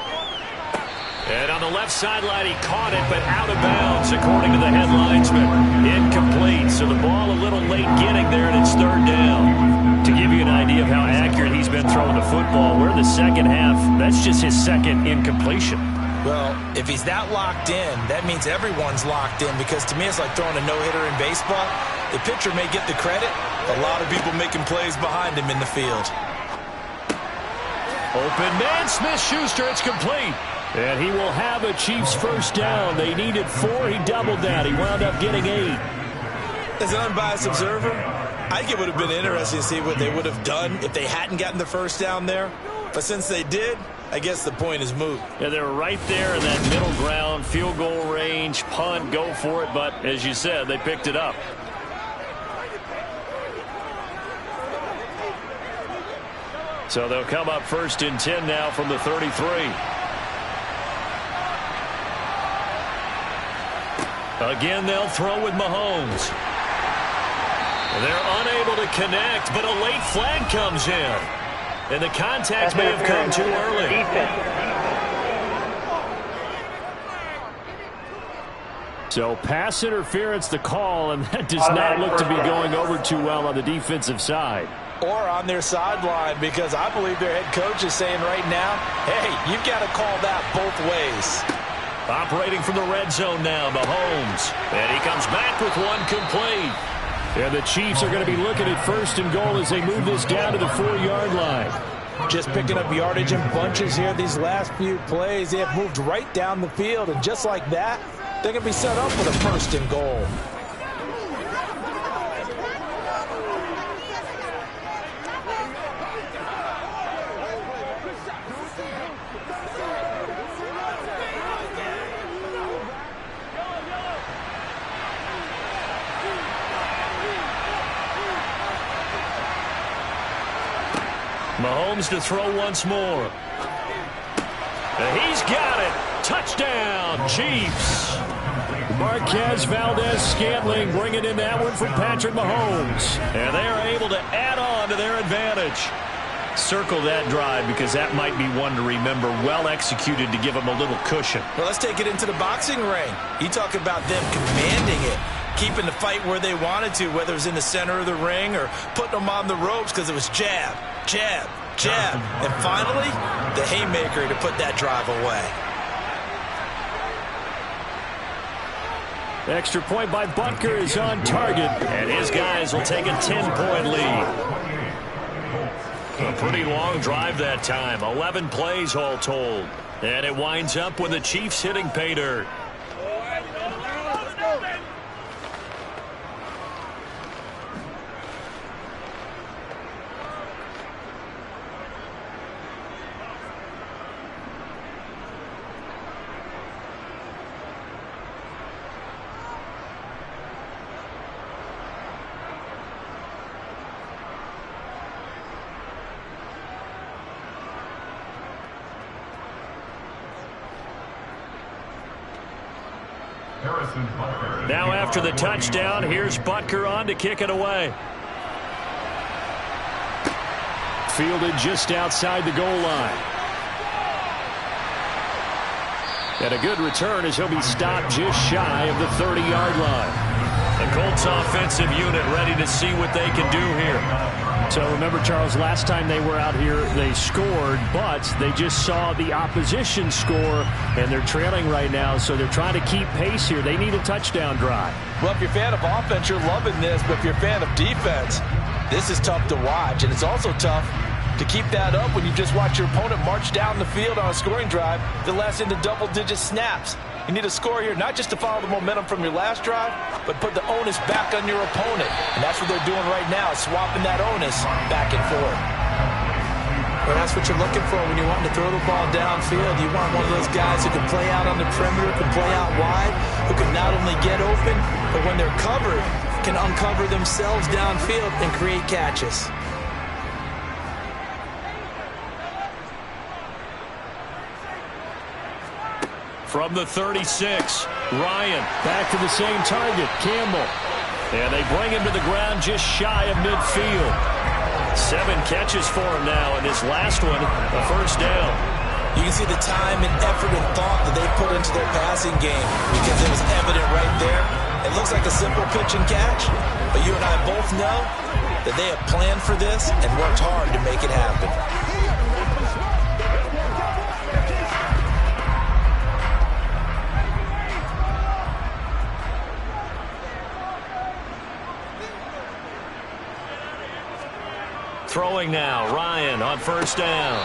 And on the left sideline, he caught it, but out of bounds, according to the head linesman. Incomplete, so the ball a little late getting there, and it's third down. To give you an idea of how accurate he's been throwing the football, we're in the second half. That's just his second incompletion. Well, if he's that locked in, that means everyone's locked in, because to me it's like throwing a no-hitter in baseball. The pitcher may get the credit, a lot of people making plays behind him in the field. Open man, Smith-Schuster, it's complete. And he will have a Chiefs first down. They needed 4. He doubled that. He wound up getting 8. As an unbiased observer, I think it would have been interesting to see what they would have done if they hadn't gotten the first down there. But since they did, I guess the point is moot. Yeah, they're right there in that middle ground, field goal range, punt, go for it. But as you said, they picked it up. So they'll come up first and 10 now from the 33. Again, they'll throw with Mahomes. They're unable to connect, but a late flag comes in. And the contact may have come too early. So pass interference the call, and that does not look to be going over too well on the defensive side. Or on their sideline, because I believe their head coach is saying right now, hey, you've got to call that both ways. Operating from the red zone now, Mahomes. And he comes back with one complete. And the Chiefs are going to be looking at first and goal as they move this down to the 4-yard line. Just picking up yardage in bunches here these last few plays. They have moved right down the field, and just like that, they're going to be set up with a first and goal. Mahomes to throw once more. And he's got it. Touchdown, Chiefs. Marquez Valdez-Scantling bringing in that one from Patrick Mahomes. And they are able to add on to their advantage. Circle that drive, because that might be one to remember. Well executed to give them a little cushion. Well, let's take it into the boxing ring. You talk about them commanding it, keeping the fight where they wanted to, whether it was in the center of the ring or putting them on the ropes, because it was jab, jab, jab. And finally, the haymaker to put that drive away. Extra point by Butker is on target, and his guys will take a 10-point lead. A pretty long drive that time, 11 plays all told. And it winds up with the Chiefs hitting pay dirt. Now after the touchdown, here's Butker on to kick it away. Fielded just outside the goal line. And a good return as he'll be stopped just shy of the 30-yard line. The Colts offensive unit ready to see what they can do here. So remember, Charles, last time they were out here, they scored, but they just saw the opposition score, and they're trailing right now, so they're trying to keep pace here. They need a touchdown drive. Well, if you're a fan of offense, you're loving this, but if you're a fan of defense, this is tough to watch, and it's also tough to keep that up when you just watch your opponent march down the field on a scoring drive that lasts into double-digit snaps. You need a score here, not just to follow the momentum from your last drive, but put the onus back on your opponent. And that's what they're doing right now, swapping that onus back and forth. Well, that's what you're looking for when you're wanting to throw the ball downfield. You want one of those guys who can play out on the perimeter, can play out wide, who can not only get open, but when they're covered, can uncover themselves downfield and create catches. From the 36, Ryan back to the same target, Campbell. And they bring him to the ground just shy of midfield. 7 catches for him now, and this last one, a first down. You can see the time and effort and thought that they put into their passing game because it was evident right there. It looks like a simple pitch and catch, but you and I both know that they have planned for this and worked hard to make it happen. Throwing now, Ryan on first down.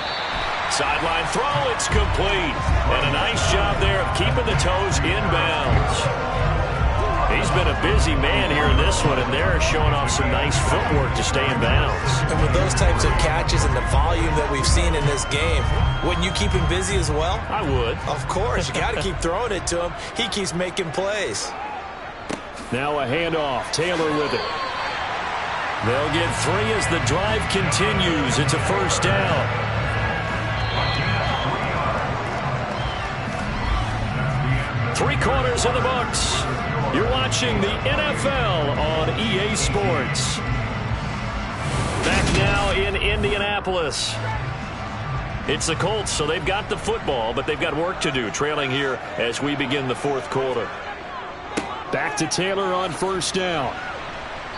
Sideline throw, it's complete. And a nice job there of keeping the toes in bounds. He's been a busy man here in this one, and they're showing off some nice footwork to stay in bounds. And with those types of catches and the volume that we've seen in this game, wouldn't you keep him busy as well? I would. Of course. You got to keep throwing it to him. He keeps making plays. Now a handoff. Taylor with it. They'll get 3 as the drive continues. It's a first down. Three-quarters in the books. You're watching the NFL on EA Sports. Back now in Indianapolis. It's the Colts, so they've got the football, but they've got work to do, trailing here as we begin the fourth quarter. Back to Taylor on first down.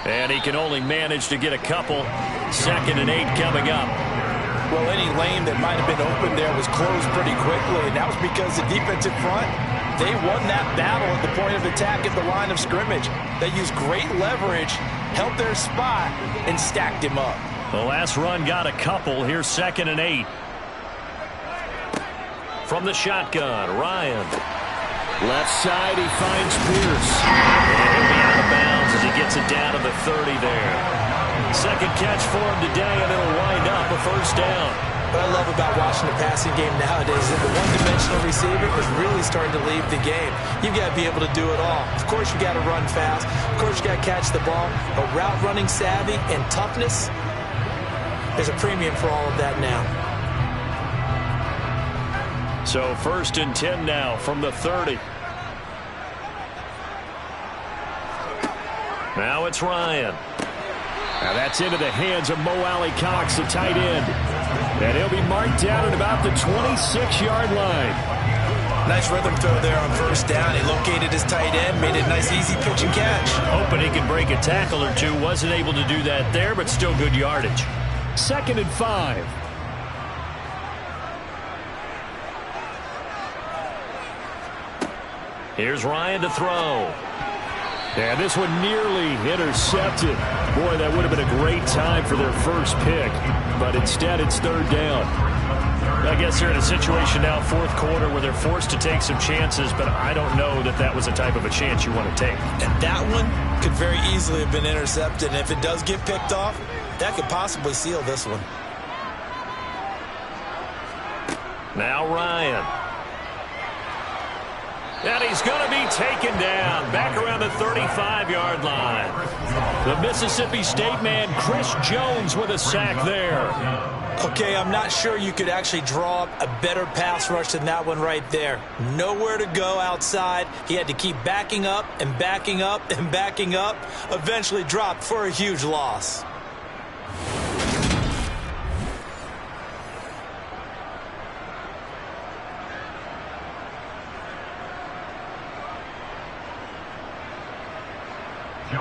And he can only manage to get a couple. 2nd and 8 coming up. Well, any lane that might have been open there was closed pretty quickly, and that was because the defensive front, they won that battle at the point of attack at the line of scrimmage. They used great leverage, held their spot, and stacked him up. The last run got a couple. Here's 2nd and 8. From the shotgun, Ryan. Left side, he finds Pierce. And he'll be out of bounds as he gets it down to the 30 there. 2nd catch for him today, and it'll wind up a first down. What I love about watching the passing game nowadays is that the one-dimensional receiver is really starting to leave the game. You've got to be able to do it all. Of course, you got to run fast. Of course, you got to catch the ball. But route running savvy and toughness, there's a premium for all of that now. So 1st and 10 now from the 30. Now it's Ryan. Now that's into the hands of Mo Alley-Cox, the tight end. And he'll be marked down at about the 26-yard line. Nice rhythm throw there on first down. He located his tight end, made it a nice easy pitch and catch. Hoping he can break a tackle or two. Wasn't able to do that there, but still good yardage. 2nd and 5. Here's Ryan to throw. And this one nearly intercepted. Boy, that would have been a great time for their first pick. But instead, it's 3rd down. I guess they're in a situation now, 4th quarter, where they're forced to take some chances, but I don't know that that was the type of a chance you want to take. And that one could very easily have been intercepted. And if it does get picked off, that could possibly seal this one. Now Ryan. And he's going to be taken down back around the 35-yard line. The Mississippi State man, Chris Jones, with a sack there. Okay, I'm not sure you could actually draw up a better pass rush than that one right there. Nowhere to go outside. He had to keep backing up and backing up and backing up. Eventually dropped for a huge loss.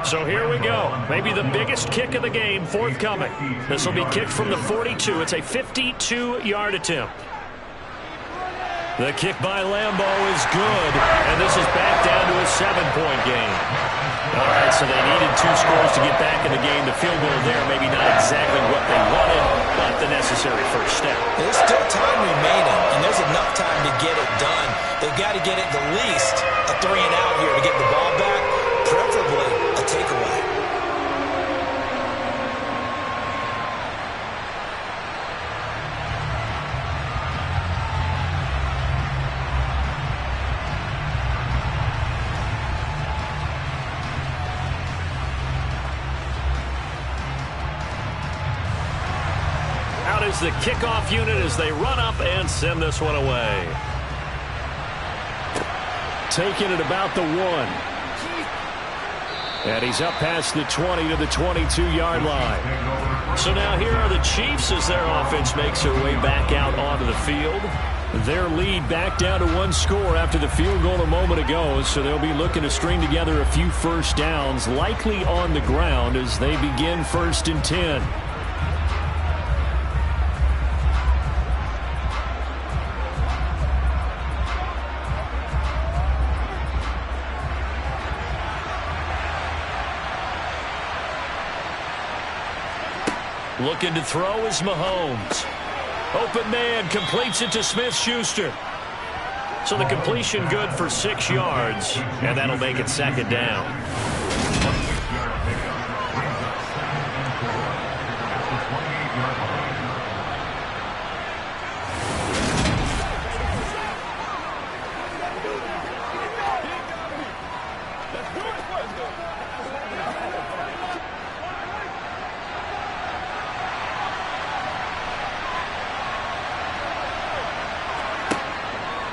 So here we go. Maybe the biggest kick of the game forthcoming. This will be kicked from the 42. It's a 52-yard attempt. The kick by Lambeau is good, and this is back down to a 7-point game. All right, so they needed 2 scores to get back in the game. The field goal there, maybe not exactly what they wanted, but the necessary first step. There's still time remaining, and there's enough time to get it done. They've got to get it at least a 3-and-out here to get the ball back, preferably a takeaway. is the kickoff unit as they run up and send this one away. Taking it about the 1. And he's up past the 20 to the 22-yard line. So now here are the Chiefs as their offense makes their way back out onto the field. Their lead back down to 1 score after the field goal a moment ago, so they'll be looking to string together a few first downs, likely on the ground as they begin 1st and 10. Looking to throw is Mahomes. Open man completes it to Smith-Schuster. So the completion good for 6 yards, and that'll make it 2nd down.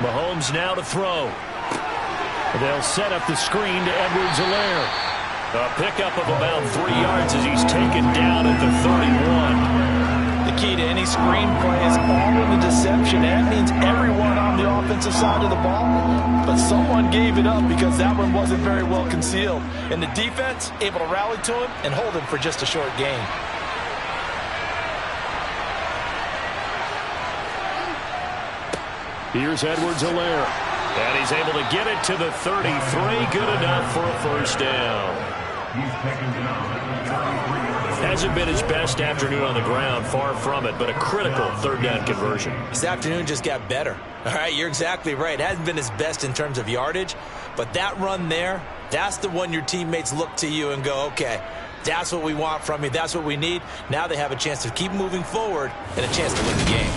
Mahomes now to throw. They'll set up the screen to Edwards-Helaire. A pickup of about 3 yards as he's taken down at the 31. The key to any screen play is all in the deception. That means everyone on the offensive side of the ball. But someone gave it up because that one wasn't very well concealed. And the defense able to rally to him and hold him for just a short gain. Here's Edwards-Helaire. And he's able to get it to the 33. Good enough for a first down. Hasn't been his best afternoon on the ground, far from it, but a critical 3rd down conversion. This afternoon just got better. All right, you're exactly right. It hasn't been his best in terms of yardage, but that run there, that's the one your teammates look to you and go, okay, that's what we want from you. That's what we need. Now they have a chance to keep moving forward and a chance to win the game.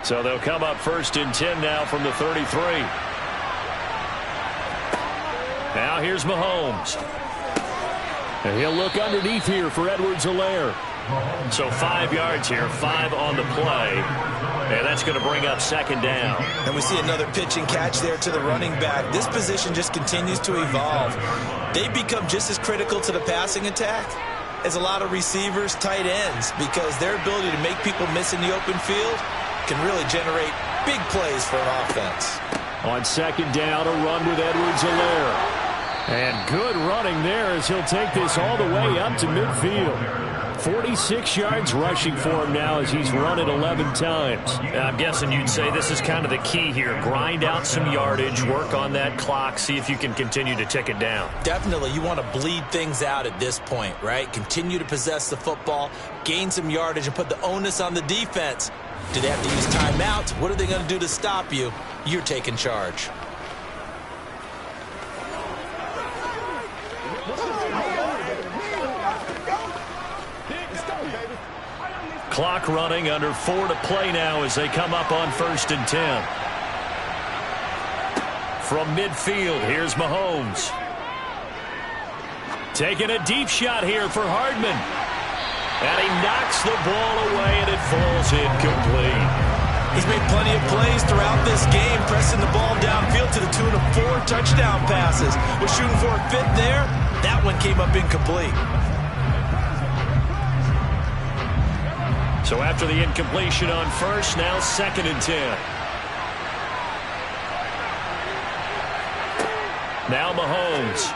So they'll come up 1st and 10 now from the 33. Now here's Mahomes. And he'll look underneath here for Edwards-Helaire. So 5 yards here, 5 on the play. And that's going to bring up 2nd down. And we see another pitch and catch there to the running back. This position just continues to evolve. They become just as critical to the passing attack as a lot of receivers, tight ends, because their ability to make people miss in the open field can really generate big plays for an offense. On 2nd down, a run with Edwards-Helaire. And good running there as he'll take this all the way up to midfield. 46 yards rushing for him now as he's run it 11 times. I'm guessing you'd say this is kind of the key here. Grind out some yardage, work on that clock, see if you can continue to tick it down. Definitely, you want to bleed things out at this point, right? Continue to possess the football, gain some yardage, and put the onus on the defense. Do they have to use timeouts? What are they going to do to stop you? You're taking charge. Clock running, under 4 to play now as they come up on 1st and 10. From midfield, here's Mahomes. Taking a deep shot here for Hardman. And he knocks the ball away, and it falls incomplete. He's made plenty of plays throughout this game, pressing the ball downfield to the tune of 4 touchdown passes. Was shooting for a 5th there. That one came up incomplete. So after the incompletion on 1st, now 2nd and 10. Now Mahomes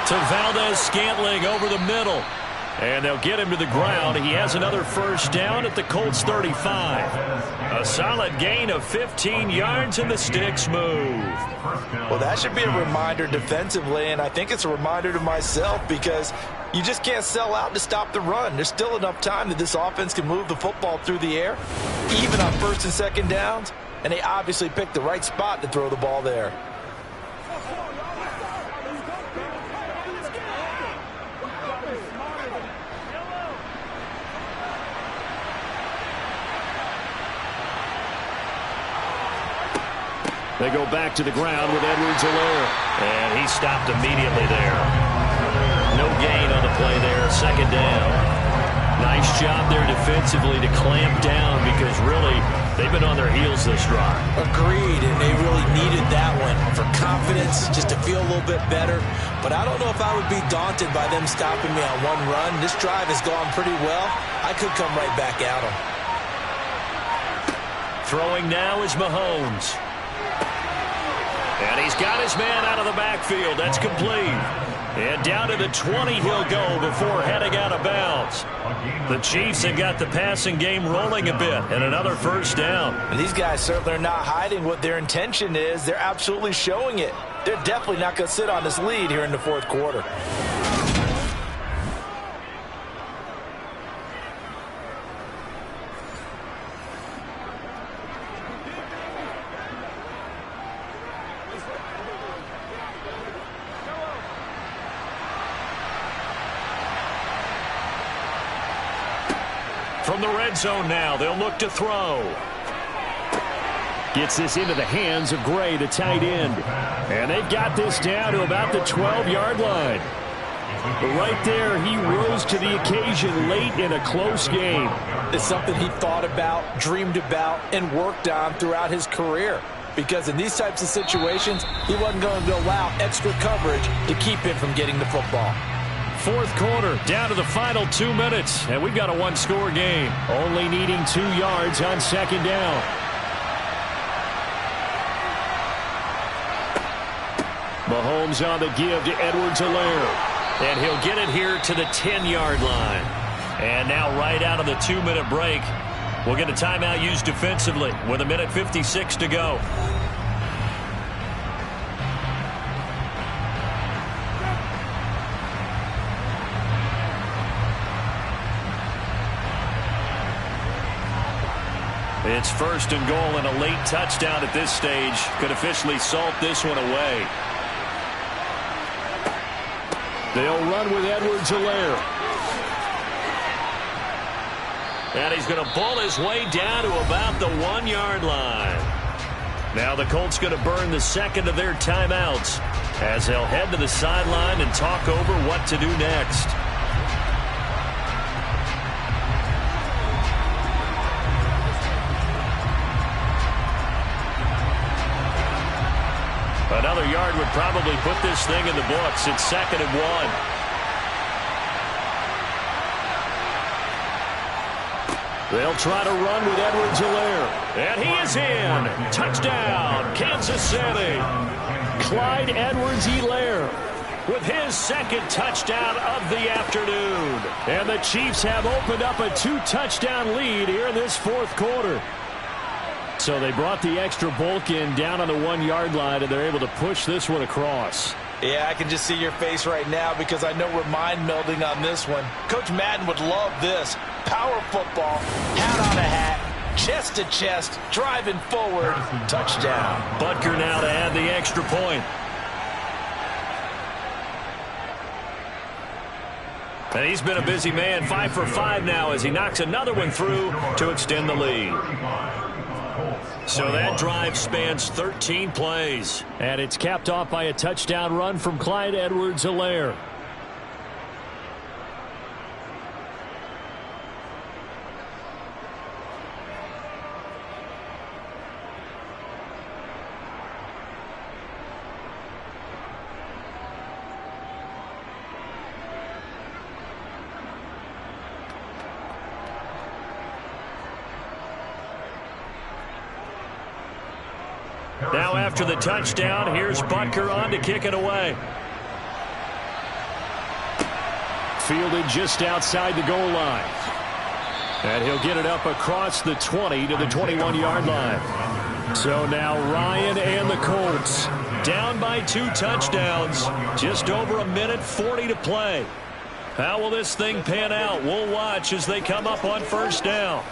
to Valdez-Scantling over the middle. And they'll get him to the ground. He has another first down at the Colts 35. A solid gain of 15 yards, and the sticks move. Well, that should be a reminder defensively, and I think it's a reminder to myself because you just can't sell out to stop the run. There's still enough time that this offense can move the football through the air, even on 1st and 2nd downs, and they obviously picked the right spot to throw the ball there. They go back to the ground with Edwards-Helaire. And he stopped immediately there. No gain on the play there. Second down. Nice job there defensively to clamp down because really they've been on their heels this drive. Agreed, and they really needed that one for confidence, just to feel a little bit better. But I don't know if I would be daunted by them stopping me on one run. This drive has gone pretty well. I could come right back at them. Throwing now is Mahomes. And he's got his man out of the backfield. That's complete. And down to the 20 he'll go before heading out of bounds. The Chiefs have got the passing game rolling a bit, and another first down. And these guys certainly are not hiding what their intention is. They're absolutely showing it. They're definitely not going to sit on this lead here in the fourth quarter. From the red zone now, they'll look to throw. Gets this into the hands of Gray, the tight end. And they've got this down to about the 12-yard line. But right there, he rose to the occasion late in a close game. It's something he thought about, dreamed about, and worked on throughout his career. Because in these types of situations, he wasn't going to allow extra coverage to keep him from getting the football. Fourth quarter, down to the final 2 minutes, and we've got a one-score game. Only needing 2 yards on second down. Mahomes on the give to Edwards-Helaire. And he'll get it here to the 10-yard line. And now right out of the 2-minute break, we'll get a timeout used defensively with 1:56 to go. It's first and goal, and a late touchdown at this stage could officially salt this one away. They'll run with Edwards-Helaire. And he's going to pull his way down to about the 1-yard line. Now the Colts going to burn the second of their timeouts as they'll head to the sideline and talk over what to do next. Another yard would probably put this thing in the books. It's 2nd and 1. They'll try to run with Edwards-Helaire. And he is in. Touchdown, Kansas City. Clyde Edwards-Helaire with his second touchdown of the afternoon. And the Chiefs have opened up a 2-touchdown lead here in this fourth quarter. So they brought the extra bulk in down on the 1-yard line, and they're able to push this one across. Yeah, I can just see your face right now because I know we're mind-melding on this one. Coach Madden would love this. Power football, hat on a hat, chest to chest, driving forward, touchdown. Butker now to add the extra point. And he's been a busy man, 5 for 5 now as he knocks another one through to extend the lead. So that drive spans 13 plays. And it's capped off by a touchdown run from Clyde Edwards-Helaire. Now after the touchdown, here's Butker on to kick it away. Fielded just outside the goal line. And he'll get it up across the 20 to the 21-yard line. So now Ryan and the Colts down by 2 touchdowns. Just over 1:40 to play. How will this thing pan out? We'll watch as they come up on first down.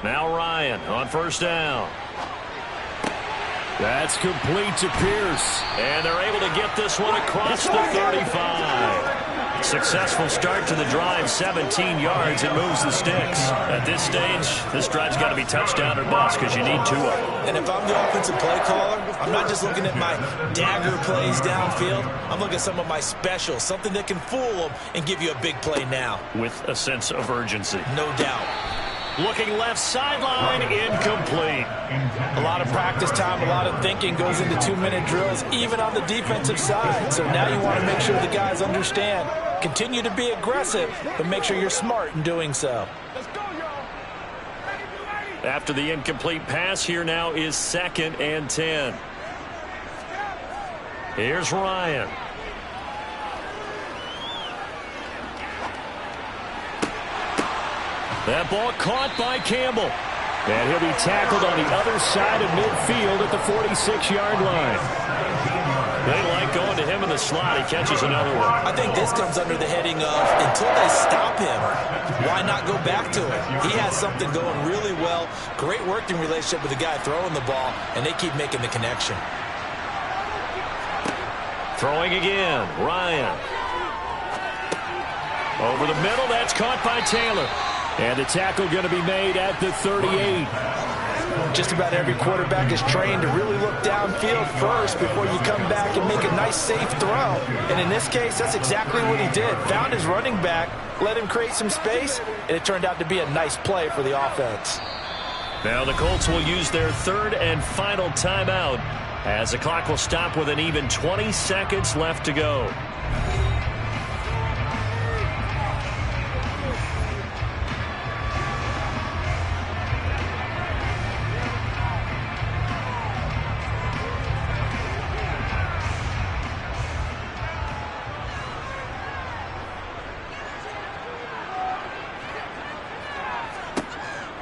Now Ryan on first down. That's complete to Pierce. And they're able to get this one across the 35. Successful start to the drive, 17 yards. It moves the sticks. At this stage, this drive's got to be touchdown or bust because you need two of them. And if I'm the offensive play caller, I'm not just looking at my dagger plays downfield. I'm looking at some of my specials, something that can fool them and give you a big play now. With a sense of urgency. No doubt. Looking left sideline, incomplete. A lot of practice time, a lot of thinking goes into 2-minute drills, even on the defensive side. So now you want to make sure the guys understand. Continue to be aggressive, but make sure you're smart in doing so. After the incomplete pass, here now is 2nd and 10. Here's Ryan. That ball caught by Campbell. And he'll be tackled on the other side of midfield at the 46-yard line. They like going to him in the slot. He catches another one. I think this comes under the heading of until they stop him, why not go back to it? He has something going really well. Great working relationship with the guy throwing the ball, and they keep making the connection. Throwing again, Ryan. Over the middle, that's caught by Taylor. And the tackle going to be made at the 38. Just about every quarterback is trained to really look downfield first before you come back and make a nice, safe throw. And in this case, that's exactly what he did. Found his running back, let him create some space, and it turned out to be a nice play for the offense. Now the Colts will use their 3rd and final timeout as the clock will stop with an even 20 seconds left to go.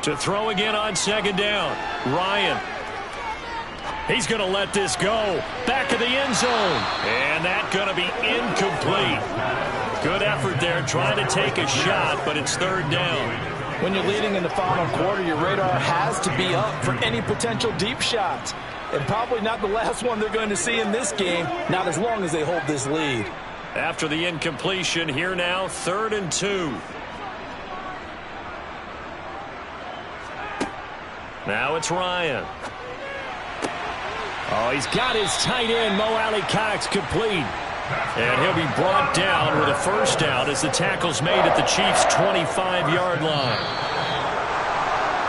To throw again on 2nd down. Ryan. He's going to let this go. Back of the end zone. And that's going to be incomplete. Good effort there trying to take a shot, but it's 3rd down. When you're leading in the final quarter, your radar has to be up for any potential deep shots. And probably not the last one they're going to see in this game, not as long as they hold this lead. After the incompletion, here now, 3rd and 2. Now it's Ryan. Oh, he's got his tight end, Mo Alley-Cox, complete. And he'll be brought down with a 1st down as the tackle's made at the Chiefs' 25-yard line.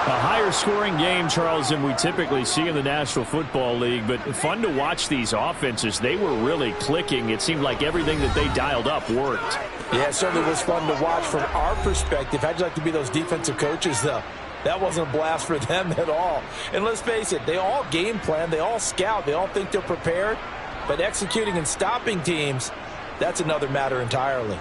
A higher scoring game, Charles, than we typically see in the National Football League, but fun to watch these offenses. They were really clicking. It seemed like everything that they dialed up worked. Yeah, it certainly was fun to watch from our perspective. How'd you like to be those defensive coaches, though? That wasn't a blast for them at all. And let's face it, they all game plan, they all scout, they all think they're prepared. But executing and stopping teams, that's another matter entirely.